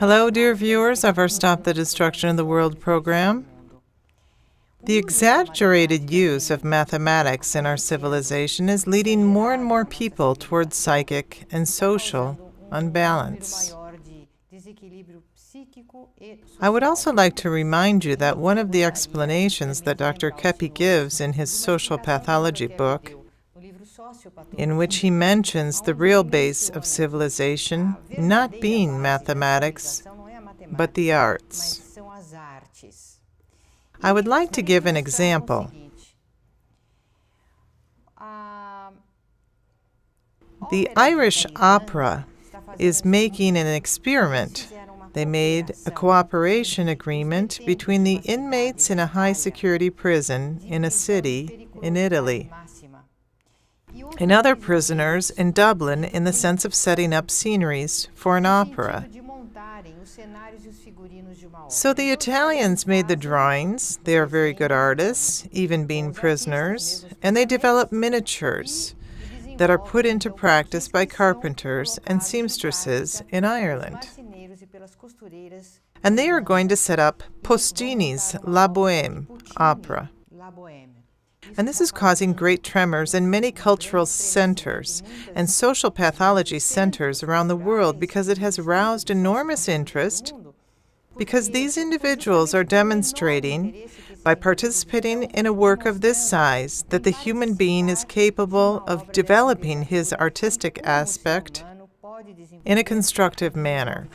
Hello, dear viewers of our Stop the Destruction of the World program. The exaggerated use of mathematics in our civilization is leading more and more people towards psychic and social unbalance. I would also like to remind you that one of the explanations that Dr. Kepi gives in his Sociopathology book, in which he mentions the real base of civilization not being mathematics, but the arts. I would like to give an example. The Irish Opera is making an experiment. They made a cooperation agreement between the inmates in a high-security prison in a city in Italy and other prisoners in Dublin in the sense of setting up sceneries for an opera. So the Italians made the drawings. They are very good artists, even being prisoners, and they develop miniatures that are put into practice by carpenters and seamstresses in Ireland. And they are going to set up Postini's La Bohème opera. And this is causing great tremors in many cultural centers and social pathology centers around the world because it has aroused enormous interest, because these individuals are demonstrating, by participating in a work of this size, that the human being is capable of developing his artistic aspect in a constructive manner.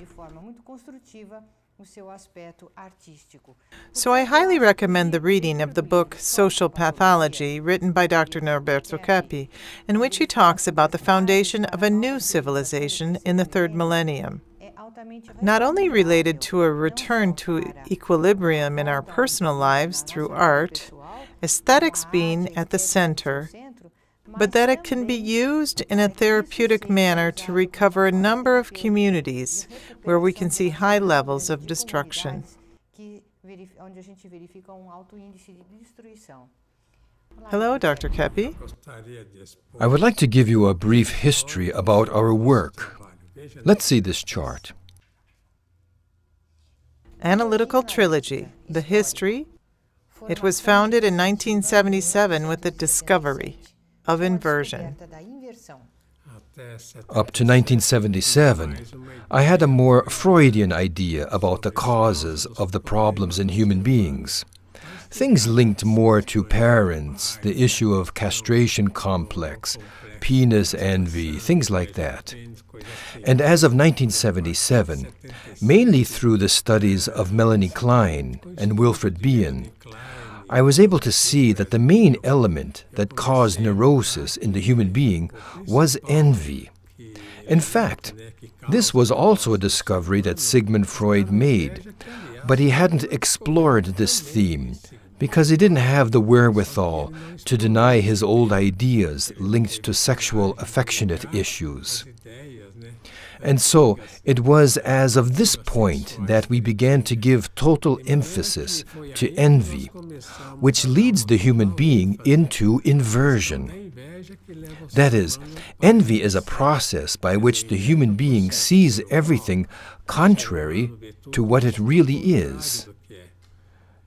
So I highly recommend the reading of the book Sociopathology, written by Dr. Norberto Kepi, in which he talks about the foundation of a new civilization in the third millennium, not only related to a return to equilibrium in our personal lives through art, aesthetics being at the center, but that it can be used in a therapeutic manner to recover a number of communities where we can see high levels of destruction. Hello, Dr. Kepi. I would like to give you a brief history about our work. Let's see this chart. Analytical Trilogy, the history. It was founded in 1977 with the discovery of inversion. Up to 1977, I had a more Freudian idea about the causes of the problems in human beings. Things linked more to parents, the issue of castration complex, penis envy, things like that. And as of 1977, mainly through the studies of Melanie Klein and Wilfred Bion, I was able to see that the main element that caused neurosis in the human being was envy. In fact, this was also a discovery that Sigmund Freud made, but he hadn't explored this theme because he didn't have the wherewithal to deny his old ideas linked to sexual affectionate issues. And so it was as of this point that we began to give total emphasis to envy, which leads the human being into inversion. That is, envy is a process by which the human being sees everything contrary to what it really is.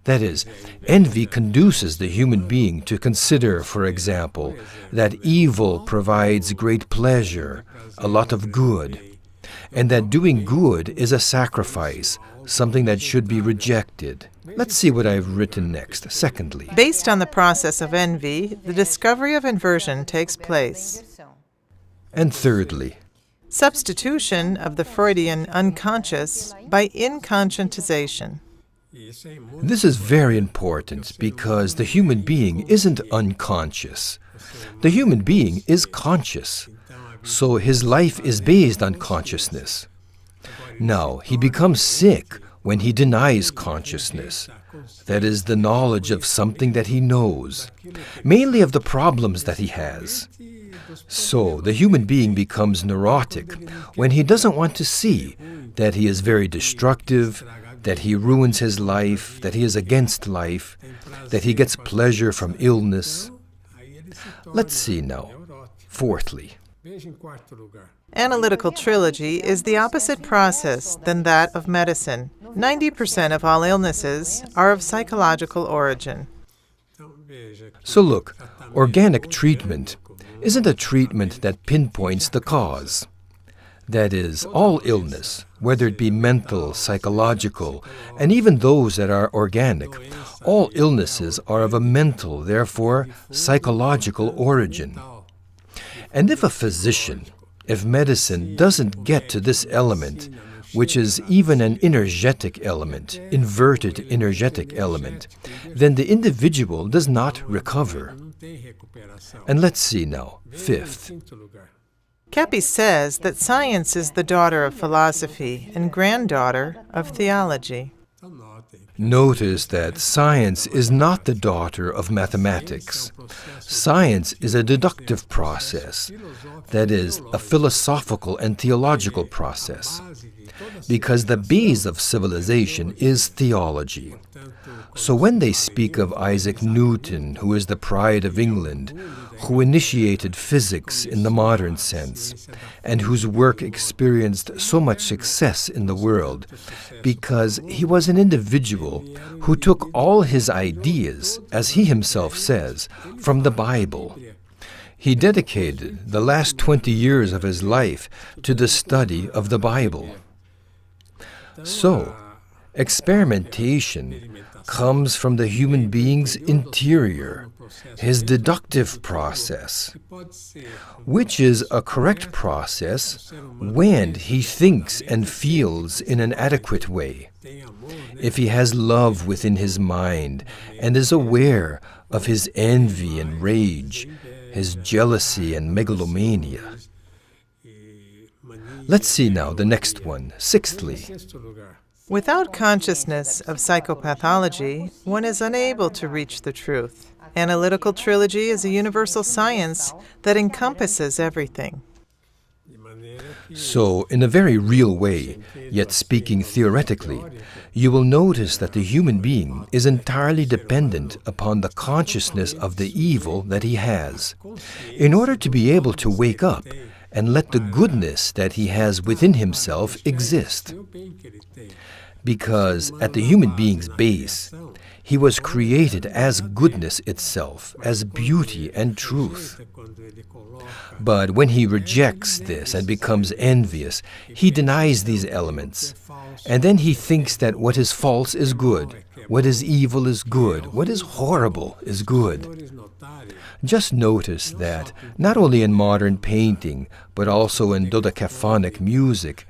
That is, envy conduces the human being to consider, for example, that evil provides great pleasure, a lot of good, and that doing good is a sacrifice, something that should be rejected. Let's see what I've written next. Secondly, based on the process of envy, the discovery of inversion takes place. And thirdly, substitution of the Freudian unconscious by inconscientization. This is very important because the human being isn't unconscious. The human being is conscious. So his life is based on consciousness. Now, he becomes sick when he denies consciousness. That is, the knowledge of something that he knows, mainly of the problems that he has. So, the human being becomes neurotic when he doesn't want to see that he is very destructive, that he ruins his life, that he is against life, that he gets pleasure from illness. Let's see now. Fourthly, Analytical trilogy is the opposite process than that of medicine. 90% of all illnesses are of psychological origin. So look, organic treatment isn't a treatment that pinpoints the cause. That is, all illness, whether it be mental, psychological, and even those that are organic, all illnesses are of a mental, therefore psychological origin. And if a physician, if medicine doesn't get to this element, which is even an energetic element, inverted energetic element, then the individual does not recover. And let's see now, fifth. Kepi says that science is the daughter of philosophy and granddaughter of theology. Notice that science is not the daughter of mathematics. Science is a deductive process, that is, a philosophical and theological process, because the base of civilization is theology. So when they speak of Isaac Newton, who is the pride of England, who initiated physics in the modern sense, and whose work experienced so much success in the world, because he was an individual who took all his ideas, as he himself says, from the Bible. He dedicated the last 20 years of his life to the study of the Bible. So, experimentation comes from the human being's interior, his deductive process, which is a correct process when he thinks and feels in an adequate way. If he has love within his mind and is aware of his envy and rage, his jealousy and megalomania. Let's see now the next one, sixthly. Without consciousness of psychopathology, one is unable to reach the truth. Analytical trilogy is a universal science that encompasses everything. So, in a very real way, yet speaking theoretically, you will notice that the human being is entirely dependent upon the consciousness of the evil that he has, in order to be able to wake up and let the goodness that he has within himself exist. Because at the human being's base, he was created as goodness itself, as beauty and truth. But when he rejects this and becomes envious, he denies these elements, and then he thinks that what is false is good, what is evil is good, what is horrible is good. Just notice that, not only in modern painting, but also in dodecaphonic music,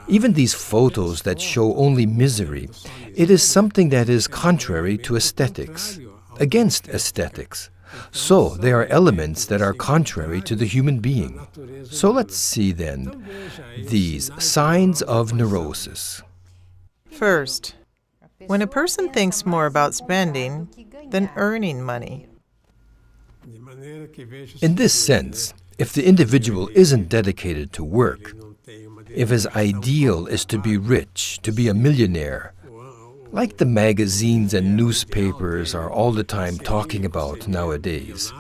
even these photos that show only misery, it is something that is contrary to aesthetics, against aesthetics. So there are elements that are contrary to the human being. So let's see then these signs of neurosis. First, when a person thinks more about spending than earning money. In this sense, if the individual isn't dedicated to work, if his ideal is to be rich, to be a millionaire, like the magazines and newspapers are all the time talking about nowadays,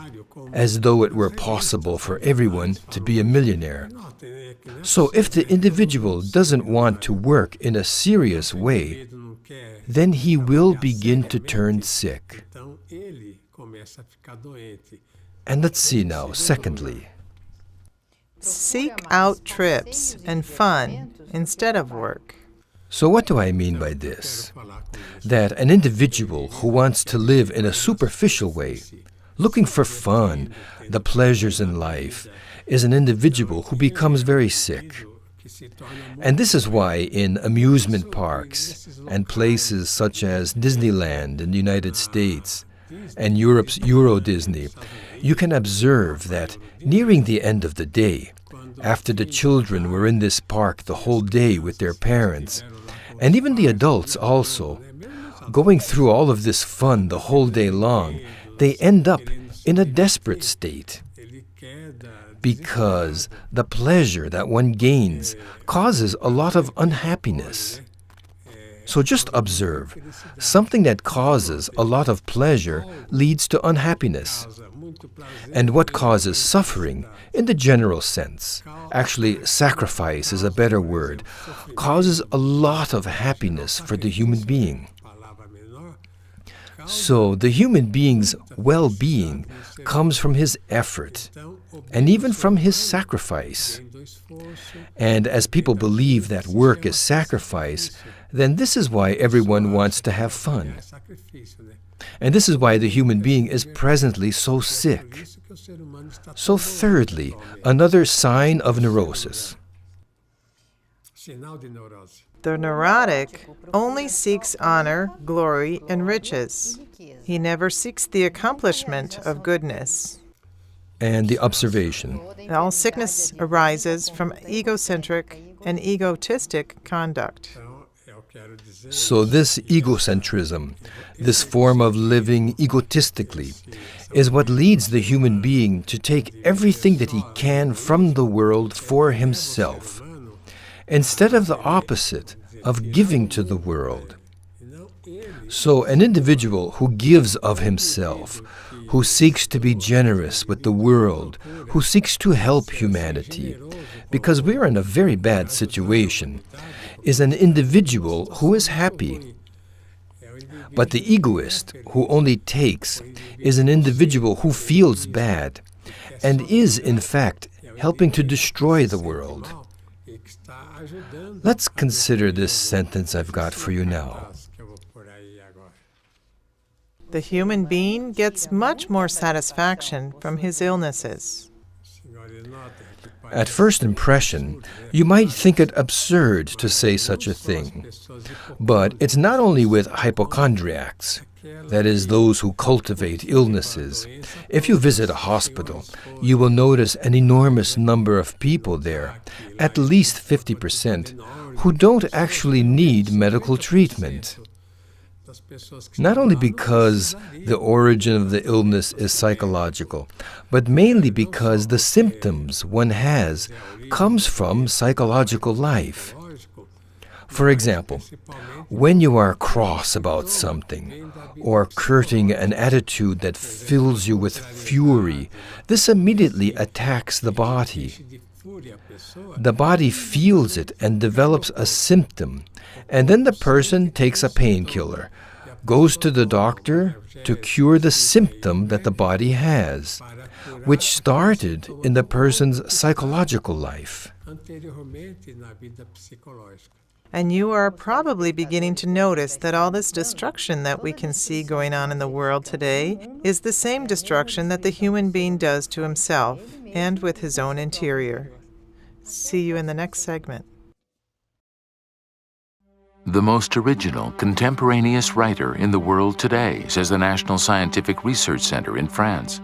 as though it were possible for everyone to be a millionaire. So if the individual doesn't want to work in a serious way, then he will begin to turn sick. And let's see now, secondly. Seek out trips and fun instead of work. So what do I mean by this? That an individual who wants to live in a superficial way, looking for fun, the pleasures in life, is an individual who becomes very sick. And this is why in amusement parks and places such as Disneyland in the United States and Europe's Euro Disney, you can observe that nearing the end of the day, after the children were in this park the whole day with their parents, and even the adults also, going through all of this fun the whole day long, they end up in a desperate state. Because the pleasure that one gains causes a lot of unhappiness. So just observe. Something that causes a lot of pleasure leads to unhappiness. And what causes suffering, in the general sense, actually sacrifice is a better word, causes a lot of happiness for the human being. So the human being's well-being comes from his effort and even from his sacrifice. And as people believe that work is sacrifice, then this is why everyone wants to have fun. And this is why the human being is presently so sick. So thirdly, another sign of neurosis. The neurotic only seeks honor, glory, and riches. He never seeks the accomplishment of goodness. And the observation. All sickness arises from egocentric and egotistic conduct. So this egocentrism, this form of living egotistically, is what leads the human being to take everything that he can from the world for himself, instead of the opposite, of giving to the world. So an individual who gives of himself, who seeks to be generous with the world, who seeks to help humanity, because we are in a very bad situation, is an individual who is happy. But the egoist, who only takes, is an individual who feels bad, and is, in fact, helping to destroy the world. Let's consider this sentence I've got for you now. The human being gets much more satisfaction from his illnesses. At first impression, you might think it absurd to say such a thing. But it's not only with hypochondriacs, that is, those who cultivate illnesses. If you visit a hospital, you will notice an enormous number of people there, at least 50%, who don't actually need medical treatment. Not only because the origin of the illness is psychological, but mainly because the symptoms one has comes from psychological life. For example, when you are cross about something, or courting an attitude that fills you with fury, this immediately attacks the body. The body feels it and develops a symptom, and then the person takes a painkiller, goes to the doctor to cure the symptom that the body has, which started in the person's psychological life. And you are probably beginning to notice that all this destruction that we can see going on in the world today is the same destruction that the human being does to himself and with his own interior. See you in the next segment. The most original contemporaneous writer in the world today, says the National Scientific Research Center in France.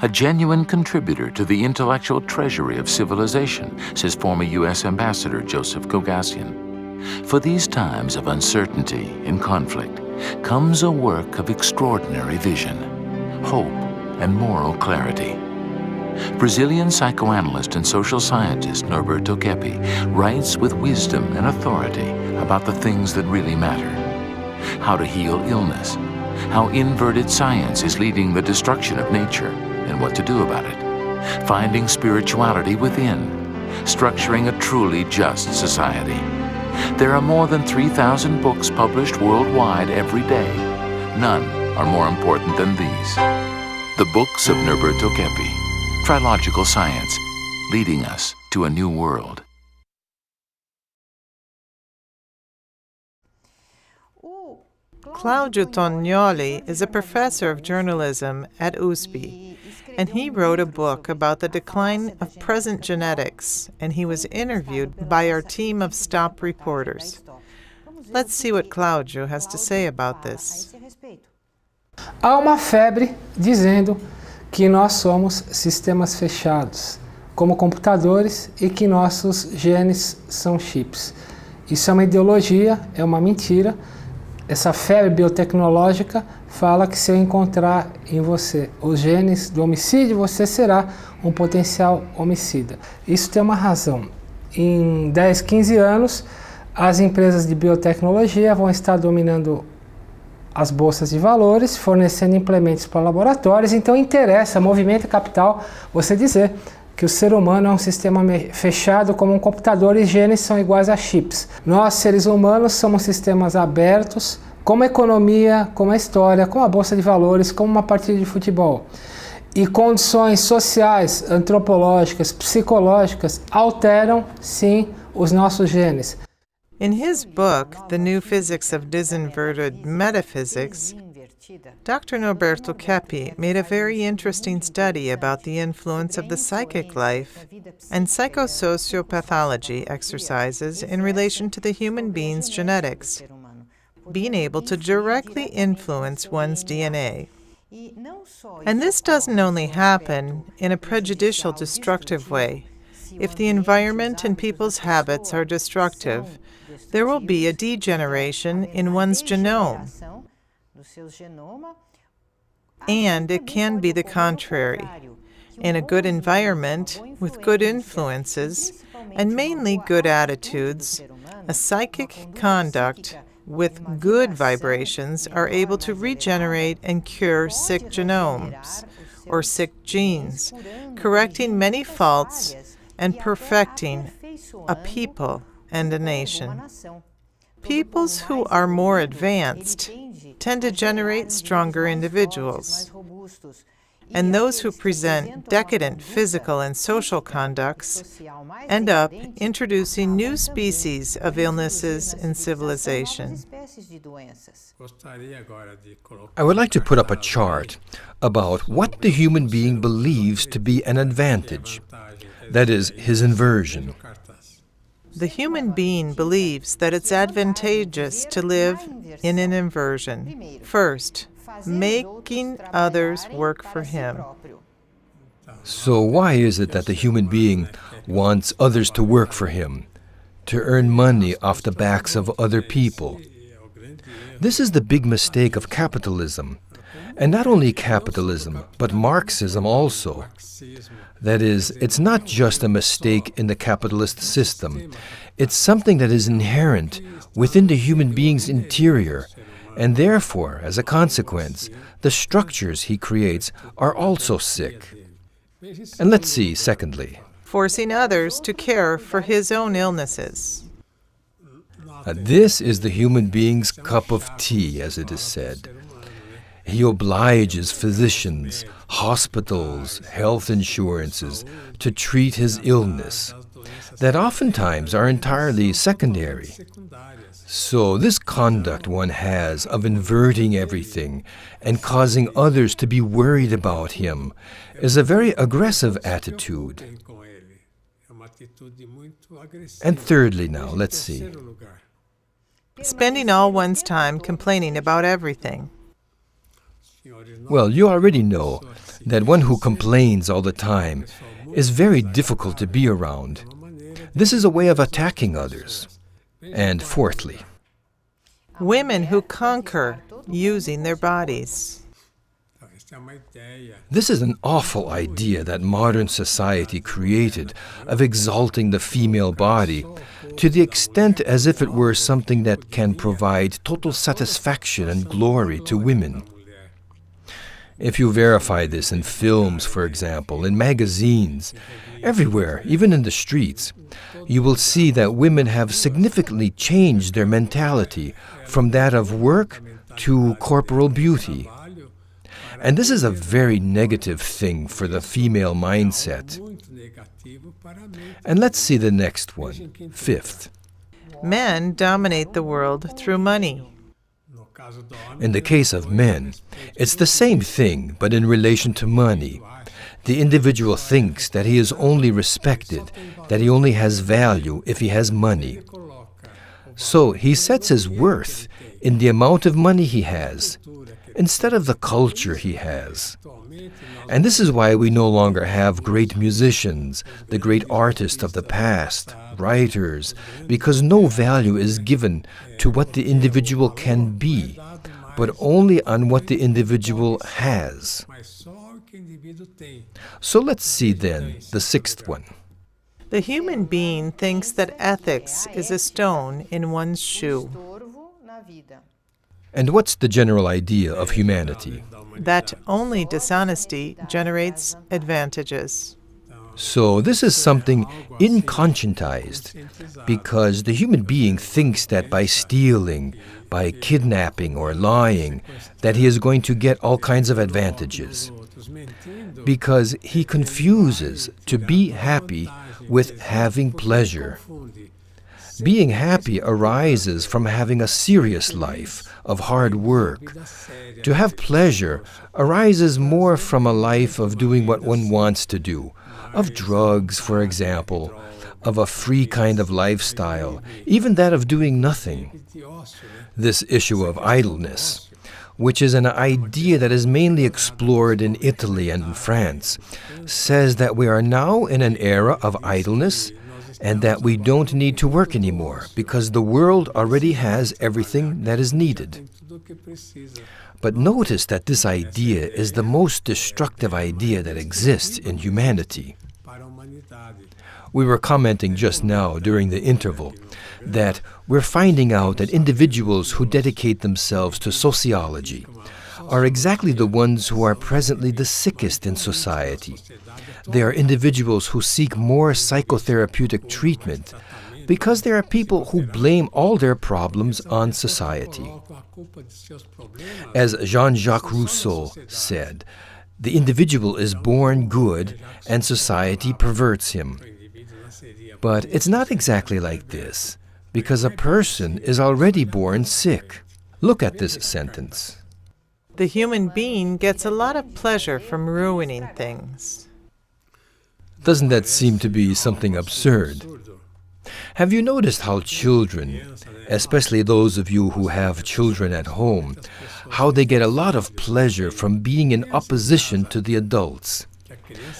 A genuine contributor to the intellectual treasury of civilization, says former U.S. Ambassador Joseph Kogassian. For these times of uncertainty and conflict comes a work of extraordinary vision, hope, and moral clarity. Brazilian psychoanalyst and social scientist Norberto Keppe writes with wisdom and authority about the things that really matter. How to heal illness, how inverted science is leading the destruction of nature, and what to do about it. Finding spirituality within, structuring a truly just society. There are more than 3,000 books published worldwide every day. None are more important than these. The books of Norberto Keppe. Trilogical science, leading us to a new world. Claudio Tognoli is a professor of journalism at USP, and he wrote a book about the decline of present genetics, and he was interviewed by our team of Stop reporters. Let's see what Claudio has to say about this. Há uma febre dizendo que nós somos sistemas fechados, como computadores, e que nossos genes são chips. Isso é uma ideologia, é uma mentira. Essa febre biotecnológica fala que se eu encontrar em você os genes do homicídio, você será um potencial homicida. Isso tem uma razão. Em 10, 15 anos, As empresas de biotecnologia vão estar dominando as bolsas de valores, fornecendo implementos para laboratórios. Então interessa, movimento capital, você dizer que o ser humano é um sistema fechado como um computador e genes são iguais a chips. Nós, seres humanos, somos sistemas abertos, como a economia, como a história, como a bolsa de valores, como uma partida de futebol. E condições sociais, antropológicas, psicológicas alteram, sim, os nossos genes. In his book, The New Physics of Disinverted Metaphysics, Dr. Norberto Keppe made a very interesting study about the influence of the psychic life and psychosociopathology exercises in relation to the human being's genetics, being able to directly influence one's DNA. And this doesn't only happen in a prejudicial, destructive way. If the environment and people's habits are destructive, there will be a degeneration in one's genome. And it can be the contrary. In a good environment, with good influences, and mainly good attitudes, a psychic conduct with good vibrations are able to regenerate and cure sick genomes, or sick genes, correcting many faults and perfecting a people and a nation. Peoples who are more advanced tend to generate stronger individuals, and those who present decadent physical and social conducts end up introducing new species of illnesses in civilization. I would like to put up a chart about what the human being believes to be an advantage, that is, his inversion. The human being believes that it's advantageous to live in an inversion. First, making others work for him. So why is it that the human being wants others to work for him, to earn money off the backs of other people? This is the big mistake of capitalism. And not only capitalism, but Marxism also. That is, it's not just a mistake in the capitalist system. It's something that is inherent within the human being's interior, and therefore, as a consequence, the structures he creates are also sick. And let's see, secondly, Forcing others to care for his own illnesses. This is the human being's cup of tea, as it is said. He obliges physicians, hospitals, health insurances to treat his illness, that oftentimes are entirely secondary. So this conduct one has of inverting everything and causing others to be worried about him is a very aggressive attitude. And thirdly now, let's see. Spending all one's time complaining about everything. Well, you already know that one who complains all the time is very difficult to be around. This is a way of attacking others. And fourthly, Women who conquer using their bodies. this is an awful idea that modern society created of exalting the female body to the extent as if it were something that can provide total satisfaction and glory to women. If you verify this in films, for example, in magazines, everywhere, even in the streets, you will see that women have significantly changed their mentality from that of work to corporal beauty. And this is a very negative thing for the female mindset. And let's see the next one, fifth. Men dominate the world through money. In the case of men, it's the same thing, but in relation to money. The individual thinks that he is only respected, that he only has value if he has money. So he sets his worth in the amount of money he has, instead of the culture he has. And this is why we no longer have great musicians, the great artists of the past, writers, because no value is given to what the individual can be, but only on what the individual has. So let's see then the sixth one. The human being thinks that ethics is a stone in one's shoe, And what's the general idea of humanity? that only dishonesty generates advantages. So this is something inconscientized, because the human being thinks that by stealing, by kidnapping or lying, that he is going to get all kinds of advantages. Because he confuses to be happy with having pleasure. Being happy arises from having a serious life of hard work. To have pleasure arises more from a life of doing what one wants to do, of drugs, for example, of a free kind of lifestyle, even that of doing nothing. This issue of idleness, which is an idea that is mainly explored in Italy and in France, says that we are now in an era of idleness and that we don't need to work anymore because the world already has everything that is needed. But notice that this idea is the most destructive idea that exists in humanity. We were commenting just now during the interval that we're finding out that individuals who dedicate themselves to sociology are exactly the ones who are presently the sickest in society. They are individuals who seek more psychotherapeutic treatment because there are people who blame all their problems on society. As Jean-Jacques Rousseau said, the individual is born good and society perverts him. But it's not exactly like this, because a person is already born sick. Look at this sentence. The human being gets a lot of pleasure from ruining things. Doesn't that seem to be something absurd? Have you noticed how children, especially those of you who have children at home, how they get a lot of pleasure from being in opposition to the adults?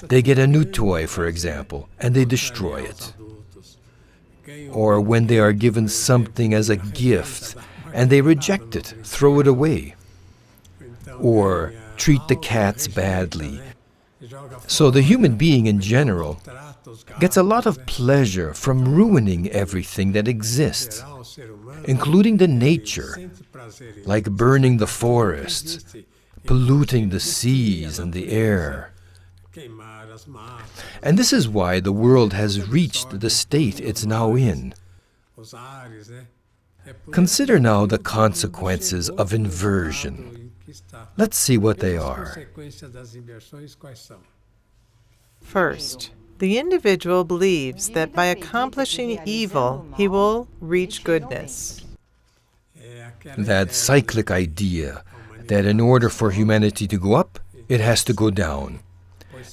They get a new toy, for example, and they destroy it. Or when they are given something as a gift, and they reject it, throw it away. Or treat the cats badly. So the human being in general gets a lot of pleasure from ruining everything that exists, including the nature, like burning the forests, polluting the seas and the air. And this is why the world has reached the state it's now in. Consider now the consequences of inversion. Let's see what they are. First, the individual believes that by accomplishing evil, he will reach goodness. That cyclic idea that in order for humanity to go up, it has to go down.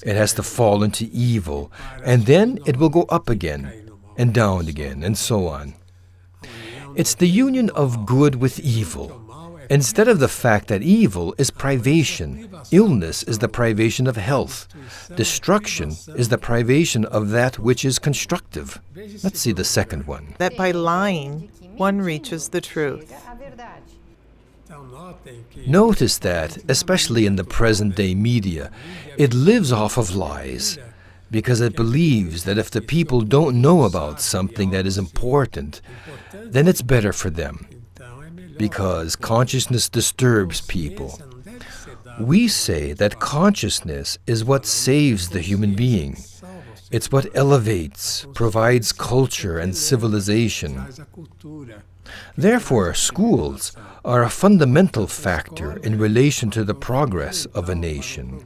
It has to fall into evil, and then it will go up again, and down again, and so on. It's the union of good with evil. Instead of the fact that evil is privation, illness is the privation of health, destruction is the privation of that which is constructive. Let's see the second one. That by lying, one reaches the truth. Notice that, especially in the present-day media, it lives off of lies, because it believes that if the people don't know about something that is important, then it's better for them, because consciousness disturbs people. We say that consciousness is what saves the human being. It's what elevates, provides culture and civilization. Therefore, schools are a fundamental factor in relation to the progress of a nation.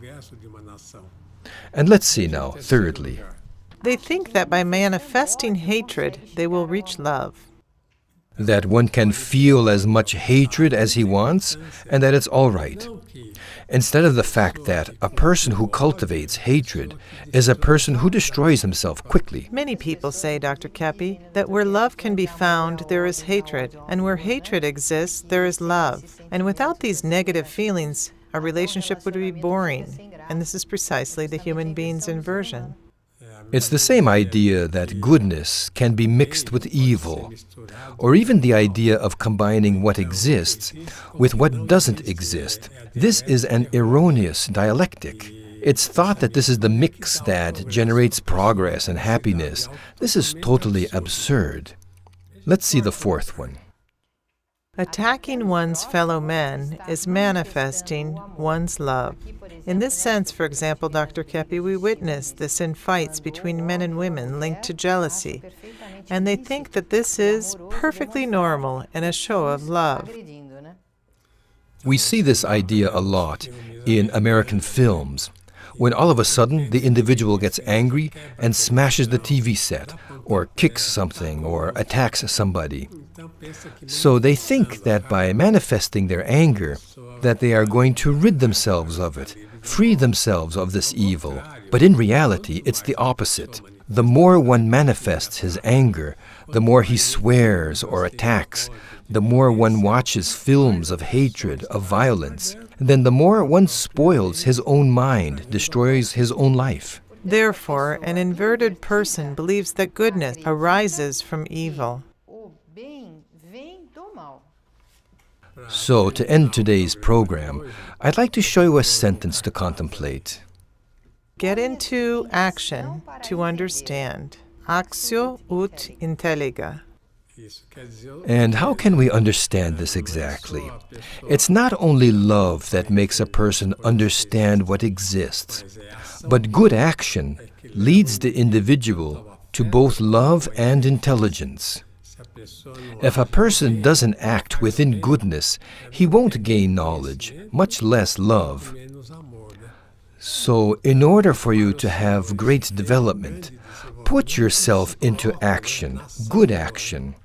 And let's see now, thirdly. They think that by manifesting hatred, they will reach love. That one can feel as much hatred as he wants, and that it's all right. Instead of the fact that a person who cultivates hatred is a person who destroys himself quickly. Many people say, Dr. Kepi, that where love can be found, there is hatred, and where hatred exists, there is love. And without these negative feelings, a relationship would be boring, and this is precisely the human being's inversion. It's the same idea that goodness can be mixed with evil, or even the idea of combining what exists with what doesn't exist. This is an erroneous dialectic. It's thought that this is the mix that generates progress and happiness. This is totally absurd. Let's see the fourth one. Attacking one's fellow men is manifesting one's love. In this sense, for example, Dr. Kepi, we witness this in fights between men and women linked to jealousy, and they think that this is perfectly normal and a show of love. We see this idea a lot in American films, when all of a sudden the individual gets angry and smashes the TV set, or kicks something, or attacks somebody. So they think that by manifesting their anger, that they are going to rid themselves of it, free themselves of this evil. But in reality, it's the opposite. The more one manifests his anger, the more he swears or attacks, the more one watches films of hatred, of violence, then the more one spoils his own mind, destroys his own life. Therefore, an inverted person believes that goodness arises from evil. So, to end today's program, I'd like to show you a sentence to contemplate. Get into action to understand. Actio ut intelliga. And how can we understand this exactly? It's not only love that makes a person understand what exists, but good action leads the individual to both love and intelligence. If a person doesn't act within goodness, he won't gain knowledge, much less love. So, in order for you to have great development, put yourself into action, good action.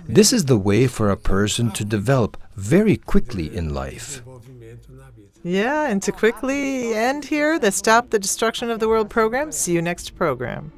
This is the way for a person to develop very quickly in life. Yeah, and to quickly end here the Stop the Destruction of the World program. See you next program.